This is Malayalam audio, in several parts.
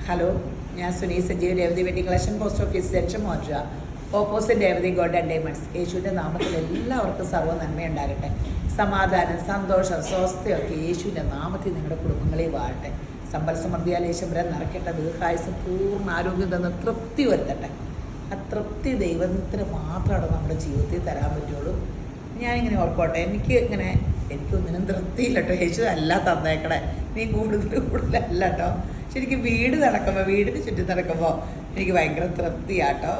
ഹലോ, ഞാൻ Suni Sajeev, Revathi wedding collection, post office junction, മോർജ, opposite Revathi gold and diamonds. യേശുവിൻ്റെ നാമത്തിൽ എല്ലാവർക്കും സർവ്വ നന്മയുണ്ടാകട്ടെ. സമാധാനം, സന്തോഷം, സ്വസ്ഥയൊക്കെ യേശുവിൻ്റെ നാമത്തിൽ നിങ്ങളുടെ കുടുംബങ്ങളിൽ വാഴട്ടെ. സമ്പൽ സമൃദ്ധിയാൽ യേശുപുരം നിറയ്ക്കട്ടെ. ദീർഘായുസ്, പൂർണ്ണ ആരോഗ്യം തന്ന് തൃപ്തി വരുത്തട്ടെ. ആ തൃപ്തി ദൈവത്തിന് മാത്രമാണ് നമ്മുടെ ജീവിതത്തിൽ തരാൻ പറ്റുള്ളൂ. ഞാനിങ്ങനെ ഓർക്കോട്ടെ, എനിക്കൊന്നിനും തൃപ്തിയില്ല കേട്ടോ. യേശു അല്ല തന്നേക്കണേ, നീ കൂടുതലല്ല കേട്ടോ. ശരിക്കും വീടിന് ചുറ്റും നടക്കുമ്പോൾ എനിക്ക് ഭയങ്കര തൃപ്തിയാട്ടോ.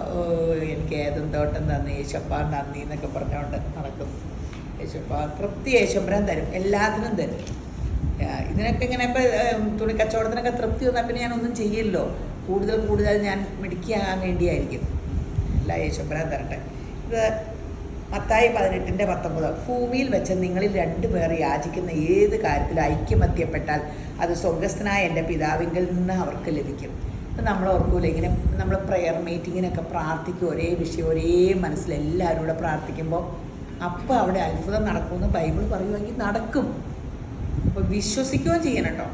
എനിക്ക് ഏതും തോട്ടം തന്നു, യേശപ്പാൻ നന്ദി എന്നൊക്കെ പറഞ്ഞുകൊണ്ട് നടക്കും. യേശപ്പാ തൃപ്തി യേശുപുരം തരും, എല്ലാത്തിനും തരും. ഇതിനൊക്കെ ഇങ്ങനെ ഇപ്പം തുണി കച്ചവടത്തിനൊക്കെ തൃപ്തി വന്നാൽ പിന്നെ ഞാനൊന്നും ചെയ്യില്ലല്ലോ. കൂടുതൽ ഞാൻ മിടുക്കിയാകാൻ വേണ്ടിയായിരിക്കും. എല്ലാ യേശുപുരം തരട്ടെ. ഇത് മത്തായി 18:19. ഭൂമിയിൽ വെച്ച് നിങ്ങളിൽ 2 പേർ യാചിക്കുന്ന ഏത് കാര്യത്തിൽ ഐക്യമത്യപ്പെട്ടാൽ അത് സ്വർഗസ്ഥനായ എൻ്റെ പിതാവിങ്കിൽ നിന്ന് അവർക്ക് ലഭിക്കും. ഇപ്പം നമ്മൾ ഓർക്കൂല, ഇങ്ങനെ നമ്മൾ പ്രെയർ മീറ്റിങ്ങിനൊക്കെ പ്രാർത്ഥിക്കും, ഒരേ വിഷയം ഒരേ മനസ്സിൽ എല്ലാവരും കൂടെ പ്രാർത്ഥിക്കുമ്പോൾ അപ്പോൾ അവിടെ അത്ഭുതം നടക്കുമെന്ന് ബൈബിൾ പറയുമെങ്കിൽ നടക്കും. അപ്പോൾ വിശ്വസിക്കുകയും ചെയ്യണം കേട്ടോ.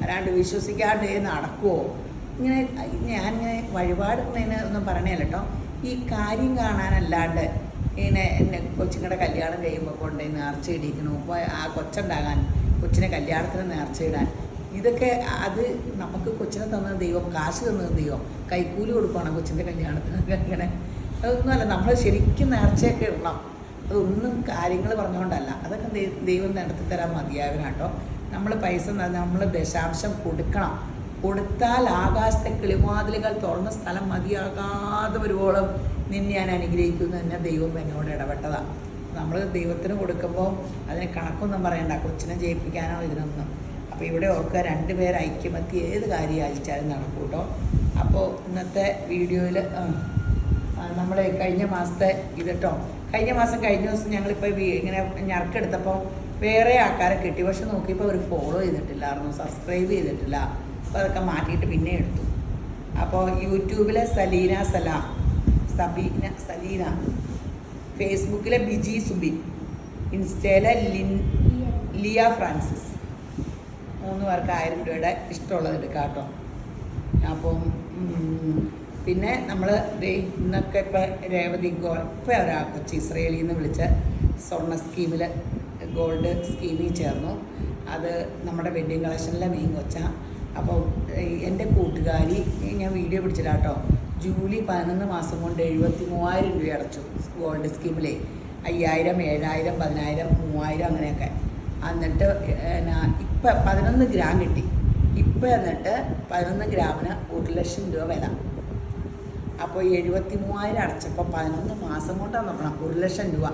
അല്ലാണ്ട് വിശ്വസിക്കാണ്ട് നടക്കുമോ? ഞാനിങ്ങനെ വഴിപാടുന്നതിന് ഒന്നും പറയണല്ല കേട്ടോ. ഈ കാര്യം കാണാനല്ലാണ്ട് ഇങ്ങനെ എന്നെ കൊച്ചുങ്ങളുടെ കല്യാണം കഴിയുമ്പോൾ കൊണ്ടുപോയി നേർച്ച ഇടിക്കുന്നു, ഇപ്പോൾ ആ കൊച്ചുണ്ടാകാൻ, കൊച്ചിനെ കല്യാണത്തിന് നേർച്ച ഇടാൻ, ഇതൊക്കെ അത് നമുക്ക് കൊച്ചിനെ തന്നത് ദൈവം, കാശ് തന്നത് ദൈവം, കൈക്കൂലി കൊടുക്കുകയാണ് കൊച്ചിൻ്റെ കല്യാണത്തിനൊക്കെ. അങ്ങനെ അതൊന്നുമല്ല, നമ്മൾ ശരിക്കും നേർച്ചയൊക്കെ ഇടണം. അതൊന്നും കാര്യങ്ങൾ പറഞ്ഞുകൊണ്ടല്ല, അതൊക്കെ ദൈവം നടത്തി തരാൻ മതിയാവിനാട്ടോ. നമ്മൾ പൈസ നമ്മൾ ദശാംശം കൊടുക്കണം. കൊടുത്താൽ ആകാശത്തെ കിളിമാതിലുകൾ തുറന്ന സ്ഥലം മതിയാകാതെ വരുവോളം നിന്നെ ഞാൻ അനുഗ്രഹിക്കുന്നു എന്നെ ദൈവം എന്നോട് ഇടപെട്ടതാണ്. നമ്മൾ ദൈവത്തിന് കൊടുക്കുമ്പോൾ അതിന് കണക്കൊന്നും പറയണ്ട, കൊച്ചിനെ ജയിപ്പിക്കാനോ ഇതിനൊന്നും. അപ്പോൾ ഇവിടെ ഓർക്കുക, 2 പേർ ഐക്യമത്തി ഏത് കാര്യം യാചിച്ചാലും നടക്കും കേട്ടോ. അപ്പോൾ ഇന്നത്തെ വീഡിയോയിൽ നമ്മൾ കഴിഞ്ഞ മാസത്തെ ഇത് കേട്ടോ, കഴിഞ്ഞ ദിവസം ഞങ്ങളിപ്പോൾ ഇങ്ങനെ ഞറക്കെടുത്തപ്പോൾ വേറെ ആൾക്കാരെ കിട്ടി. പക്ഷെ നോക്കിയപ്പോൾ അവർ ഫോളോ ചെയ്തിട്ടില്ലായിരുന്നു, സബ്സ്ക്രൈബ് ചെയ്തിട്ടില്ല. അപ്പോൾ അതൊക്കെ മാറ്റിയിട്ട് പിന്നെ എടുത്തു. അപ്പോൾ യൂട്യൂബിലെ സലീന, ഫേസ്ബുക്കിലെ ബിജി സുബിൻ, ഇൻസ്റ്റയിലെ ലിയ ഫ്രാൻസിസ്, 3 പേർക്ക് 1000 രൂപയുടെ ഇഷ്ടമുള്ളത് എടുക്കാം കേട്ടോ. അപ്പം പിന്നെ നമ്മൾ ഇന്നൊക്കെ ഇപ്പോൾ രേവതി ഇപ്പോൾ ഒരാൾ കൊച്ചി ഇസ്രയേലിൽ നിന്ന് വിളിച്ച സ്വർണ്ണ സ്കീമിൽ ഗോൾഡ് സ്കീമിൽ ചേർന്നു. അത് നമ്മുടെ വെഡ്ഡിങ് കളക്ഷനിലെ മെയിൻ കൊച്ച. അപ്പോൾ എൻ്റെ കൂട്ടുകാരി, ഞാൻ വീഡിയോ പിടിച്ചില്ല കേട്ടോ, ജൂലി 11 മാസം കൊണ്ട് 73,000 രൂപ അടച്ചു ഗോൾഡ് സ്കീമിലെ. 5,000, 7,000, 10,000, 3,000 അങ്ങനെയൊക്കെ. എന്നിട്ട് ഇപ്പം 11 ഗ്രാം കിട്ടി. ഇപ്പം എന്നിട്ട് 11 ഗ്രാമിന് 1,00,000 രൂപ വില. അപ്പോൾ 73,000 അടച്ചപ്പോൾ 11 മാസം കൊണ്ടാണ് നോക്കണം 1,00,000 രൂപ.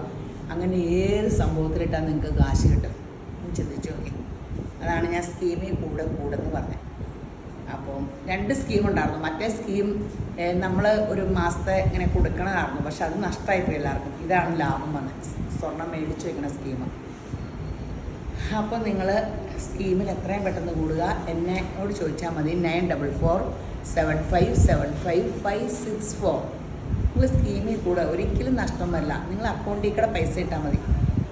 അങ്ങനെ ഏത് സംഭവത്തിലിട്ടാൽ നിങ്ങൾക്ക് കാശ് കിട്ടും, ചിന്തിച്ചു നോക്കി. അതാണ് ഞാൻ സ്കീമിൽ കൂടെന്ന് പറഞ്ഞത്. അപ്പോൾ 2 സ്കീം ഉണ്ടായിരുന്നു. മറ്റേ സ്കീം നമ്മൾ ഒരു മാസത്തെ ഇങ്ങനെ കൊടുക്കണമായിരുന്നു, പക്ഷെ അത് നഷ്ടമായിപ്പോയി എല്ലാവർക്കും. ഇതാണ് ലാഭം വന്നത്, സ്വർണം മേടിച്ച് വയ്ക്കണ സ്കീം. അപ്പോൾ നിങ്ങൾ സ്കീമിൽ എത്രയും പെട്ടെന്ന് കൂടുക. എന്നോട് ചോദിച്ചാൽ മതി, 9475755564. നിങ്ങൾ സ്കീമിൽ കൂടെ ഒരിക്കലും നഷ്ടം വരില്ല. നിങ്ങൾ അക്കൗണ്ടിൽ കൂടെ പൈസ ഇട്ടാൽ മതി.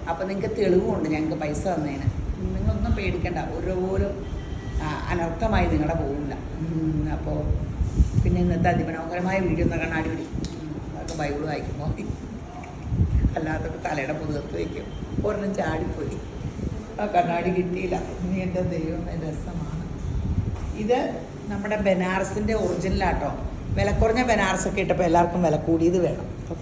അപ്പോൾ നിങ്ങൾക്ക് തെളിവുമുണ്ട് ഞങ്ങൾക്ക് പൈസ തന്നതിന്. നിങ്ങളൊന്നും പേടിക്കേണ്ട, ഓരോരോ അനർത്ഥമായി നിങ്ങളുടെ പോകില്ല. അപ്പോൾ പിന്നെ ഇന്നത്തെ അതിമനോഹരമായ വീഡിയോ എന്ന് കണ്ണാടി പിടി, അതൊക്കെ ബൈബിൾ വായിക്കുമ്പോൾ അല്ലാത്തൊക്കെ തലയുടെ പുതുകത്ത് വയ്ക്കും. ഒരെണ്ണം ചാടിപ്പോയി, ആ കണ്ണാടി കിട്ടിയില്ല. ഇനി എൻ്റെ ദൈവം രസമാണ്. ഇത് നമ്മുടെ ബനാറസിൻ്റെ ഒറിജിനലാട്ടോ. വില കുറഞ്ഞ ബനാറസൊക്കെ ഇട്ടപ്പോൾ എല്ലാവർക്കും വില കൂടിയത് വേണം. അപ്പോൾ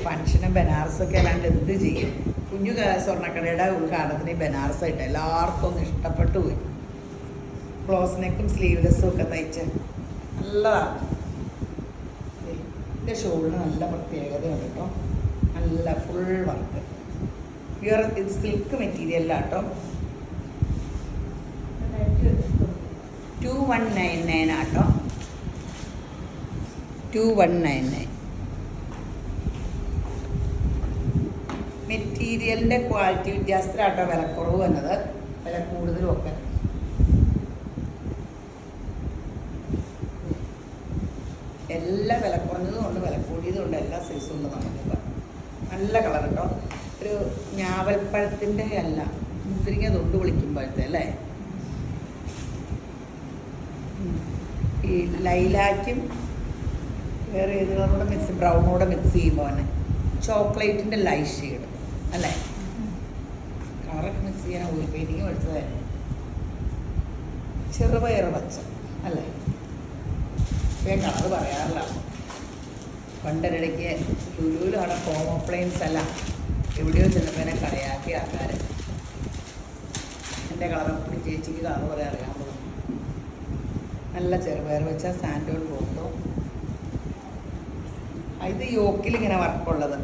ഫംഗ്ഷന് ബനാറസൊക്കെ അല്ലാണ്ട് എന്ത് ചെയ്യും? കുഞ്ഞു സ്വർണ്ണക്കടയുടെ ഉദ്ഘാടനത്തിന് ബനാറസ് ഇട്ട് എല്ലാവർക്കും ഒന്ന് ഇഷ്ടപ്പെട്ടു പോയി. ക്ലോസ് നെക്കും സ്ലീവ്ലെസ്സും ഒക്കെ തയ്ച്ച് നല്ലതാണ്. ഇതിൻ്റെ ഷോളിന് നല്ല പ്രത്യേകതയുണ്ട് കേട്ടോ, നല്ല ഫുൾ വർക്ക്. ഇത് സിൽക്ക് മെറ്റീരിയലാട്ടോ. 2199 ആട്ടോ, 2199. മെറ്റീരിയലിൻ്റെ ക്വാളിറ്റി വ്യത്യാസത്തിലാട്ടോ വിലക്കുറവ് വന്നത്, വില കൂടുതലും ഒക്കെ. എല്ലാ വില കുറഞ്ഞതും ഉണ്ട്, വില കൂടിയതും ഉണ്ട്, എല്ലാ സൈസും ഉണ്ട് നമുക്കിപ്പോൾ. നല്ല കളർ കേട്ടോ, ഒരു ഞാവൽപ്പഴത്തിൻ്റെ അല്ല, മുന്തിരിങ്ങ തൊണ്ട് വിളിക്കുമ്പോഴത്തെ അല്ലേ. ഈ ലൈലാക്കും വേറെ ഏത് കളറൂടെ ബ്രൗണൂടെ മിക്സ് ചെയ്യുമ്പോൾ തന്നെ ചോക്ലേറ്റിൻ്റെ ലൈറ്റ് ഷെയ്ഡ് അല്ലേ? കളറൊക്കെ മിക്സ് ചെയ്യാൻ ഓയിൽ പെയിൻറ്റിങ് പഠിച്ചതായിരുന്നു. ചെറുപയർ പച്ച അല്ലേ? ഞാൻ കളർ പറയാറില്ല. പണ്ടൊരിടയ്ക്ക് ലുലുവിലാണ് ഹോം അപ്ലയൻസ് അല്ല എവിടെയോ ചെന്നപ്പേനെ കളിയാക്കി ആൾക്കാർ. എൻ്റെ കളറൊക്കെ ചേച്ചിക്ക് കളർ പറയാൻ അറിയാൻ പോകും. നല്ല ചെറുപയർ വെച്ച സാൻഡോൺ ബോട്ടോ. ഇത് യോക്കിൽ ഇങ്ങനെ വർക്കുള്ളത്.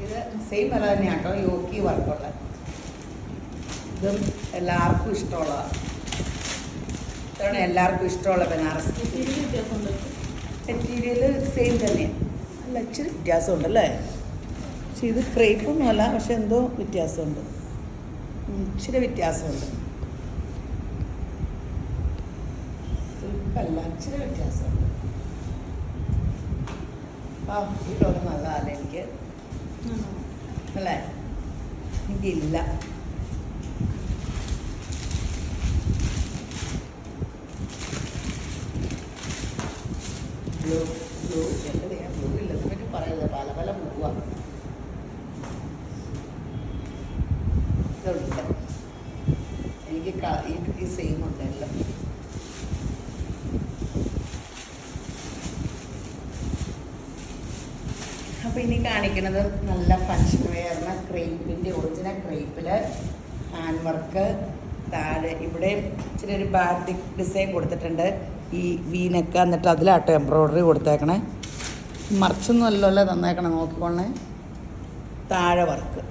ഇത് സെയിം വില തന്നെയാണ് കേട്ടോ, യോക്കി വർക്കുള്ളത്. ഇതും എല്ലാവർക്കും ഇഷ്ടമുള്ളതാണ്. ഇതാണ് എല്ലാവർക്കും ഇഷ്ടമുള്ള ബനാറസ്. മെറ്റീരിയൽ സെയിം തന്നെയാണ്. അല്ല ഇച്ചിരി വ്യത്യാസമുണ്ടല്ലേ? പക്ഷെ ഇത് ക്രേപ്പൊന്നുമല്ല, പക്ഷെ എന്തോ വ്യത്യാസമുണ്ട്, ഇച്ചിരി വ്യത്യാസമുണ്ട്. സിൽക്കല്ല, ഇച്ചിരി വ്യത്യാസമുണ്ട്. ആ ഈ ടോപ്പ് നല്ലതല്ലേ എനിക്ക് അല്ലേ? എനിക്കില്ല. ബ്ലൂ ബ്ലൂ എൻ്റെ ബ്ലൂ ഇല്ലെന്ന് പറ്റി പറയുന്നത് പല പല ബ്ലൂവാണ്. ഇതുണ്ട് എനിക്ക് ഈ സെയിം ഉണ്ടല്ലോ. അപ്പോൾ ഇനി കാണിക്കുന്നത് നല്ല ഫങ്ഷൻ വെയറിന് ക്രേപ്പിൻ്റെ ഒറിജിനൽ ക്രേപ്പിൽ ഹാൻഡ് വർക്ക്. താഴെ ഇവിടെ ഇച്ചിരി ഒരു ബാറ്റിക് ഡിസൈൻ കൊടുത്തിട്ടുണ്ട്. ഈ വീനൊക്കെ എന്നിട്ട് അതിലാട്ടോ എംബ്രോയ്ഡറി കൊടുത്തേക്കണേ. മറിച്ചൊന്നും അല്ലല്ലോ തന്നേക്കണേ, നോക്കിക്കോണേ. താഴെ വർക്ക്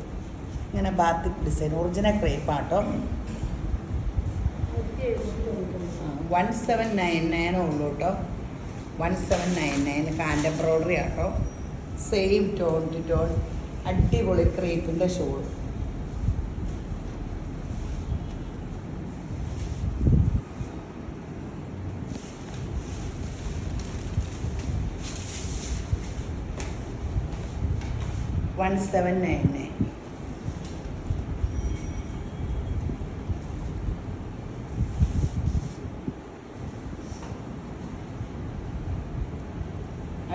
ഇങ്ങനെ ബാത്തിക് ഡിസൈൻ ഒറിജിനൽ ക്രേപ്പാട്ടോ. 1799 ഉള്ളൂ കേട്ടോ. 1799 ഹാൻഡ് എംബ്രോയ്ഡറി ആട്ടോ. സെയിം ടോൺ ടു ടോൺ അടിപൊളി ക്രേപ്പിൻ്റെ ഷോൾ. $1799.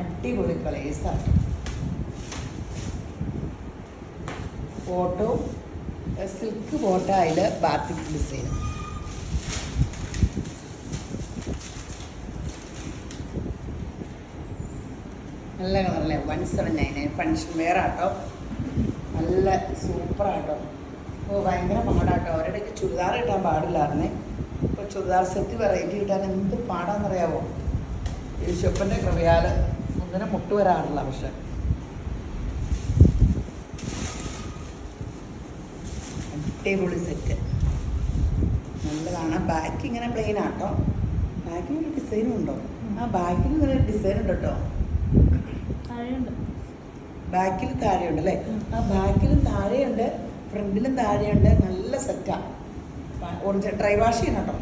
അടിപൊളി കളേഴ്സാണ്. ഫോട്ടോ സിൽക്ക് ഫോട്ടോ അതിൽ ബാത്തിക് ഡിസൈൻ. നല്ല കളറല്ലേ? 1799 ഫങ്ഷൻ വെയർ ആട്ടോ. നല്ല സൂപ്പറാട്ടോ. ഓ ഭയങ്കര പാടാട്ടോ. അവരുടെയൊക്കെ ചുരിദാർ ഇട്ടാൻ പാടില്ലായിരുന്നേ. ഇപ്പോൾ ചുരിദാർ സെറ്റ് വെറൈറ്റി ഇട്ടാൻ എന്ത് പാടാന്നറിയാവോ? യേശുപ്പൻ്റെ കൃപയാൽ ഒന്നിനെ മുട്ട് വരാറില്ല. പക്ഷെ അടിപൊളി സെറ്റ് നല്ലതാണ്. ബാക്ക് ഇങ്ങനെ പ്ലെയിൻ ആട്ടോ. ബാക്കിന് ഒരു ഡിസൈനും ഉണ്ടോ? ആ ബാക്കിന് ഇങ്ങനെ ഡിസൈൻ ഉണ്ട് കേട്ടോ. ബാക്കിൽ താഴെയുണ്ട് അല്ലേ? ആ ബാക്കിലും താഴെയുണ്ട്, ഫ്രണ്ടിലും താഴെയുണ്ട്. നല്ല സെറ്റാണ്. ഒറിജിനൽ ഡ്രൈ വാഷ് ചെയ്യണം കേട്ടോ.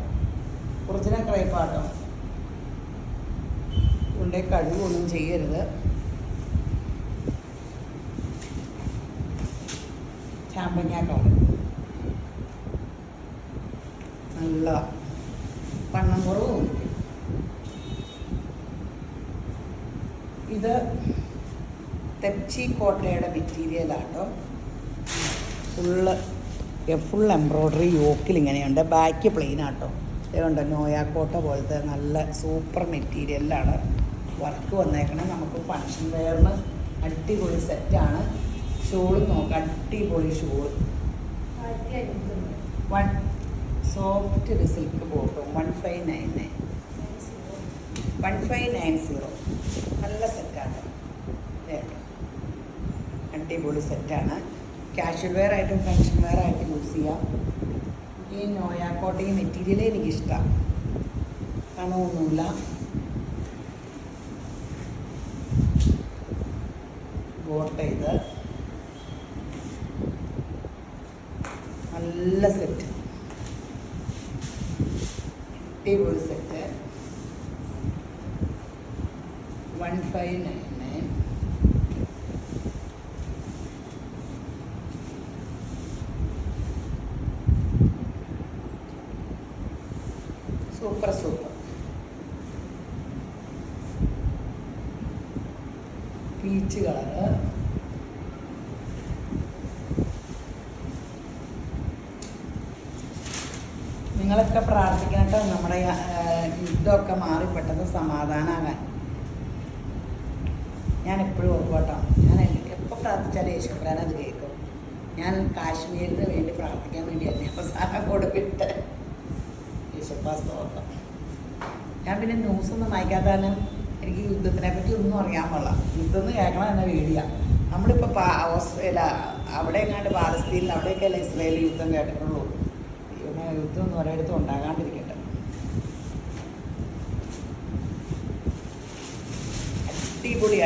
ഒറിജിനൽ ക്രൈപ്പാട്ടോ. കൊണ്ടേ കഴിവൊന്നും ചെയ്യരുത്. ചാമ്പങ്ങ കളർ നല്ല വണ്ണം കുറവും. ഇത് തെച്ചി കോട്ടയുടെ മെറ്റീരിയലാട്ടോ. ഫുൾ എംബ്രോയ്ഡറി യോക്കിൽ ഇങ്ങനെയുണ്ട്. ബാക്ക് പ്ലെയിൻ ആട്ടോ. ഇതുകൊണ്ട് നോയാക്കോട്ട പോലത്തെ നല്ല സൂപ്പർ മെറ്റീരിയലിലാണ് വർക്ക് വന്നേക്കണം. നമുക്ക് ഫങ്ഷൻ വെയറിന് അടിപൊളി സെറ്റാണ്. ഷോൾ നോക്കാം, അടിപൊളി ഷോൾ. സോഫ്റ്റ് ഒരു സിൽക്ക് ബോട്ടും 1590 നല്ല സെറ്റാണ്. അടിപൊളി സെറ്റാണ്. കാഷ്വൽ വെയർ ആയിട്ടും ഫങ്ഷൻ വെയർ ആയിട്ടും യൂസ് ചെയ്യാം. ഈ നോയാക്കോട്ട ഈ മെറ്റീരിയലേ എനിക്കിഷ്ടമാണ്. കാണുമൊന്നുമില്ല. ബോട്ട ഇത് നല്ല സെറ്റ്, അടിപൊളി സെറ്റ്. 1599. Super peach colour. നിങ്ങളൊക്കെ പ്രാർത്ഥിക്കണട്ടോ നമ്മുടെ യുദ്ധമൊക്കെ മാറി പെട്ടെന്ന് സമാധാനമാകാൻ. ഞാൻ എപ്പോഴും ഓർക്കോട്ടോ, ഞാൻ എപ്പോൾ പ്രാർത്ഥിച്ചാലും യേശുപ്രാൻ അത് കേൾക്കും. ഞാൻ കാശ്മീരിന് വേണ്ടി പ്രാർത്ഥിക്കാൻ വേണ്ടിയായിരുന്നു അവസാനം കൊടുത്തിട്ട് യേശുപ്രാസ്തോത്രം. ഞാൻ പിന്നെ ന്യൂസൊന്നും വായിക്കാത്തതാണ്. എനിക്ക് യുദ്ധത്തിനെ പറ്റി ഒന്നും അറിയാൻ പാടില്ല. യുദ്ധം എന്ന് കേൾക്കണം എന്നെ പേടിയാ. നമ്മളിപ്പോൾ ഓസ്ട്രേലിയ അവിടെ എങ്ങാണ്ട് പാലസ്തീനിൽ അവിടെയൊക്കെയല്ലേ ഇസ്രയേൽ യുദ്ധം കേട്ടിട്ടുള്ളൂ. യുദ്ധം ഒന്നും ഒരിടത്തും ഉണ്ടാകാണ്ടിരിക്കട്ടെ.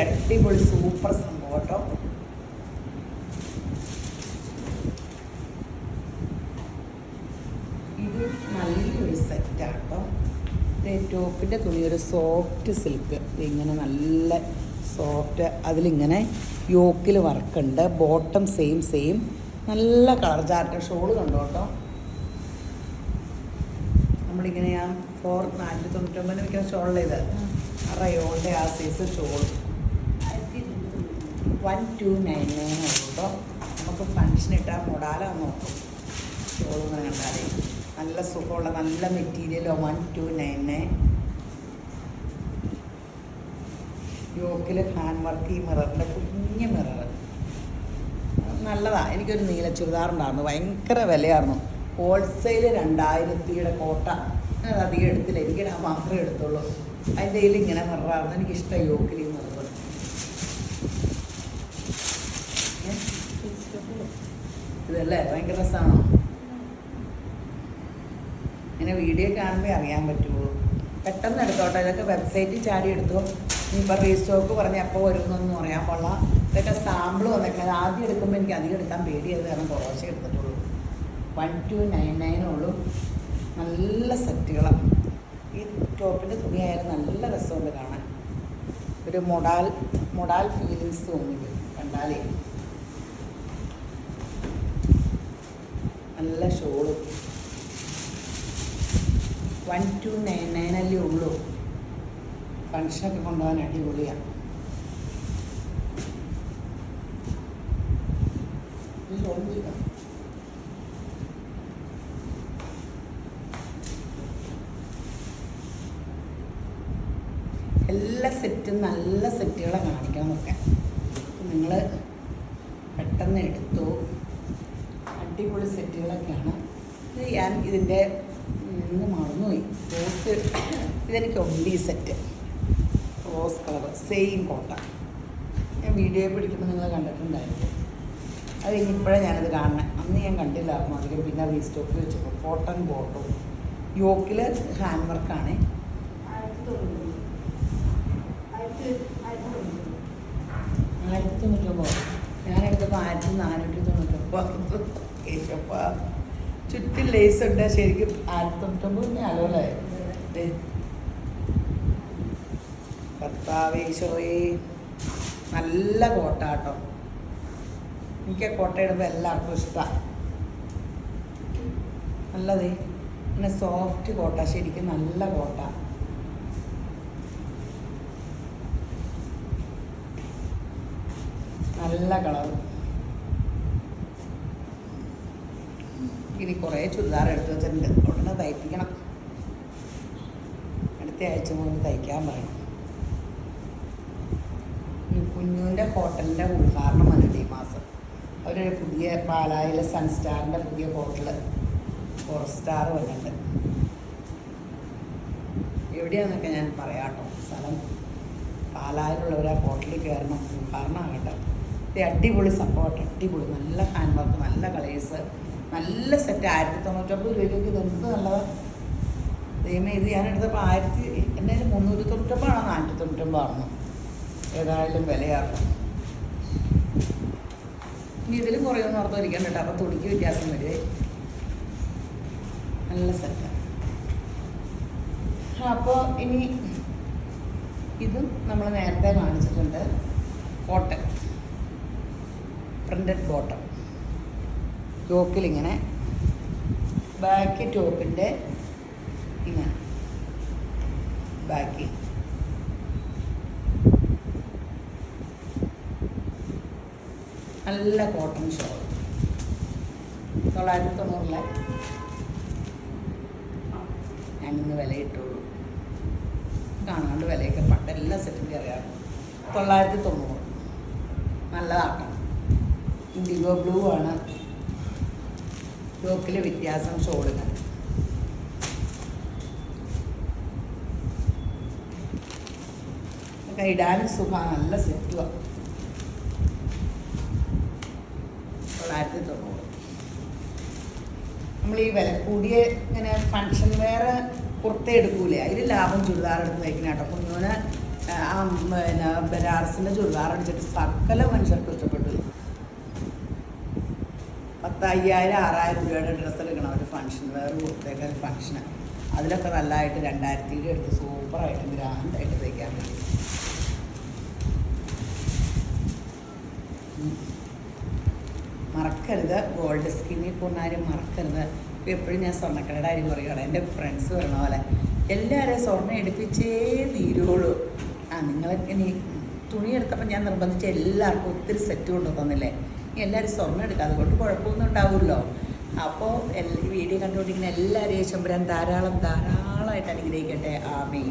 അടിപൊളി സൂപ്പർ സംഭവം കേട്ടോ. ഇത് നല്ലൊരു സെറ്റാട്ടോ. ടോപ്പിൻ്റെ തുണി ഒരു സോഫ്റ്റ് സിൽക്ക്, ഇങ്ങനെ നല്ല സോഫ്റ്റ്. അതിലിങ്ങനെ യോക്കിൽ വർക്കുണ്ട്. ബോട്ടം സെയിം നല്ല കളർ ചാർട്ട്. ഷോള് കണ്ടോ കേട്ടോ. നമ്മളിങ്ങനെ ഞാൻ 499 വയ്ക്കുന്ന ഷോളിൽ ഇത് റയോണിൻ്റെ ആ സൈസ് ഷോൾ 1299 കേട്ടോ. നമുക്ക് ഫങ്ഷൻ ഇട്ടാൽ മുടാലാന്ന് നോക്കും. ഷോൾ ഇങ്ങനെ കണ്ടാലേ നല്ല സുഖമുള്ള നല്ല മെറ്റീരിയലോ. 1299. യോക്കിൽ ഹാൻഡ് വർക്ക്. ഈ മിററിൻ്റെ കുഞ്ഞ് മിറർ നല്ലതാണ്. എനിക്കൊരു നീല ചുരിദാറുണ്ടായിരുന്നു, ഭയങ്കര വിലയായിരുന്നു. ഹോൾസെയിൽ 2000 കോട്ട. അത് അധികം എടുത്തില്ല, എനിക്കിടാൻ മാത്രമേ എടുത്തുള്ളൂ. അതിൻ്റെ കയ്യിൽ ഇങ്ങനെ മിററായിരുന്നു. എനിക്കിഷ്ടം യോക്കിൽ ഈ മിറർ. ഇതല്ലേ ഭയങ്കര രസമാണോ? ഇങ്ങനെ വീഡിയോ കാണുമ്പോൾ അറിയാൻ പറ്റുള്ളൂ. പെട്ടെന്ന് എടുത്തോട്ടെ. ഇതൊക്കെ വെബ്സൈറ്റിൽ ചാടി എടുത്തോ. ഇനിയിപ്പോൾ റീസ്റ്റോക്ക് പറഞ്ഞ് അപ്പോൾ വരുന്നൊന്നും അറിയാൻ കൊള്ളാം. ഇതൊക്കെ സാമ്പിൾ വന്നേക്കുന്നത്. ആദ്യം എടുക്കുമ്പോൾ എനിക്ക് അധികം എടുക്കാൻ പേടിയത് കാരണം കുറച്ചേ എടുത്തിട്ടുള്ളൂ. 1299 ഉള്ളൂ. നല്ല സെറ്റുകളാണ്. ഈ ടോപ്പിൻ്റെ തുണിയായാലും നല്ല രസമുണ്ട് കാണാൻ. ഒരു മൊഡാൽ ഫീലിങ്സ് തോന്നിക്കും കണ്ടാലേ. നല്ല ഷോള് 1299 അല്ലേ ഉള്ളൂ. ഫങ്ഷനൊക്കെ കൊണ്ടുപോകാൻ അടിപൊളിയാണ്. എല്ലാ സെറ്റും നല്ല സെറ്റുകളെ കാണിക്കണം എന്നൊക്കെ. നിങ്ങൾ പെട്ടെന്ന് എടുത്തു. അടിപൊളി സെറ്റുകളൊക്കെയാണ്. ഇത് ഞാൻ ഇതിൻ്റെ നിന്ന് മറന്നുപോയി. റോസ് ഇതെനിക്ക് ഉണ്ട്. ഈ സെറ്റ് റോസ് കളർ സെയിം കോട്ട. ഞാൻ വീഡിയോയിൽ പിടിക്കുമ്പോൾ നിങ്ങൾ കണ്ടിട്ടുണ്ടായിരുന്നു. അത് ഇനിയിപ്പോഴേ ഞാനത് കാണണം. അന്ന് ഞാൻ കണ്ടില്ലായിരുന്നു അധികം. പിന്നെ റീസ്റ്റോക്ക് വെച്ചപ്പോൾ കോട്ടൺ ബോട്ടം യോക്കിൽ ഹാൻഡ് വർക്കാണ്. 1999. ഞാനെടുത്തപ്പോൾ 1499. കേശപ്പ ചുറ്റും ലേസ് ഉണ്ട്. ശരിക്കും 1999 അലോല്ലേ. കർത്താവേശോയെ നല്ല കോട്ട കേട്ടോ. എനിക്ക് ആ കോട്ട ഇടുമ്പോൾ എല്ലാവർക്കും ഇഷ്ടമാണ്. നല്ലതേ പിന്നെ സോഫ്റ്റ് കോട്ട. ശരിക്കും നല്ല കോട്ട. നല്ല കളർ. ഇനി കുറേ ചുരിദാർ എടുത്ത് വെച്ചിട്ടുണ്ട്. ഉടനെ തയ്പ്പിക്കണം. അടുത്ത ആഴ്ച മുതൽ തയ്ക്കാൻ പറയണം. കുഞ്ഞുവിൻ്റെ ഹോട്ടലിൻ്റെ ഉദ്ഘാടനം വന്നിട്ട് ഈ മാസം. അവരൊരു പുതിയ പാലായിലെ സൺസ്റ്റാറിൻ്റെ പുതിയ ഹോട്ടൽ 4 സ്റ്റാർ വന്നിട്ടുണ്ട്. എവിടെയാണെന്നൊക്കെ ഞാൻ പറയാം കേട്ടോ. സ്ഥലം പാലായിലുള്ളവർ ആ ഹോട്ടലിൽ കയറണം. ഉദ്ഘാടനം ആകട്ടെ. ഇത് അടിപൊളി സംഭവം. അടിപൊളി നല്ല ഹാൻഡ് വർക്ക്, നല്ല കളേഴ്സ്, നല്ല സെറ്റ്. 1099 രൂപയ്ക്ക് ഇത് എന്ത് നല്ലതാണ്. ദൈവമേ, ഇത് ഞാനെടുത്തപ്പോൾ എന്തായാലും 399 ആണോ 499 ആണോ ഏതായാലും വിലയാകും. ഇനി ഇതിലും കുറയൊന്നും ഓർത്തിരിക്കാൻ കേട്ടോ. അപ്പോൾ തുണിക്ക് വ്യത്യാസം വരുവേ. നല്ല സെറ്റ്. അപ്പോൾ ഇനി ഇതും നമ്മൾ നേരത്തെ കാണിച്ചിട്ടുണ്ട്. കോട്ടൺ പ്രിൻ്റഡ് ബോട്ടം യോക്കിലിങ്ങനെ ബാക്ക് ടോപ്പിൻ്റെ ഇങ്ങനെ ബാക്കി നല്ല കോട്ടൺ ഷോൾ 990 ഞാനിന്ന് വില ഇട്ടുള്ളൂ. കാണാണ്ട് വിലയൊക്കെ പണ്ട് എല്ലാ സെറ്റിൻ്റെ അറിയാം. 990 നല്ലതാട്ടോ. ഇൻഡിഗോ ബ്ലൂ ആണ് യോക്കിലെ വ്യത്യാസം ഷോളിന്. ഒക്കെ ഇടാനും സുഖമാണ്, നല്ല സെറ്റുമാണ്. 990. നമ്മൾ ഈ വില കൂടിയ ഇങ്ങനെ ഫങ്ഷൻ വേറെ കുർത്ത എടുക്കൂലേ, അതിൽ ലാഭം ചുരിദാർ എടുത്ത് തയ്ക്കുന്ന കേട്ടോ. കുഞ്ഞോന് പിന്നെ ബനാറസിൻ്റെ ചുരിദാർ അടിച്ചിട്ട് സകല മനുഷ്യർക്ക് ഇഷ്ടപ്പെട്ടു. 5000-6000 രൂപയുടെ ഡ്രസ്സ് എടുക്കണം ഒരു ഫങ്ഷൻ വേറെ കുർത്തയൊക്കെ ഒരു ഫങ്ഷന്. അതിലൊക്കെ നല്ലതായിട്ട് 2000 എടുത്ത് സൂപ്പറായിട്ട് ഗ്രാൻഡായിട്ട് തയ്ക്കാൻ പറ്റും. മറക്കരുത്, ഗോൾഡ് സ്കിന്നിൽ പോകുന്നാരും മറക്കരുത്. ഇപ്പോൾ എപ്പോഴും ഞാൻ സ്വർണ്ണക്കടയുടെ കാര്യം പറയുകയാണ്. എൻ്റെ ഫ്രണ്ട്സ് പറഞ്ഞ പോലെ എല്ലാവരും സ്വർണ്ണം എടുപ്പിച്ചേ തീരുള്ളൂ. നിങ്ങളൊക്കെ ഇനി തുണി എടുത്തപ്പോൾ ഞാൻ നിർബന്ധിച്ച് എല്ലാവർക്കും ഒത്തിരി സെറ്റ് കൊണ്ടു തന്നില്ലേ. എല്ലാവരും സ്വർണ്ണം എടുക്കുക, അതുകൊണ്ട് കുഴപ്പമൊന്നും ഉണ്ടാവുമല്ലോ. അപ്പോൾ വീഡിയോ കണ്ടുകൊണ്ടിരിക്കുന്ന എല്ലാവരെയും ശമ്പരം ധാരാളമായിട്ട് അനുഗ്രഹിക്കട്ടെ. ആമേൻ.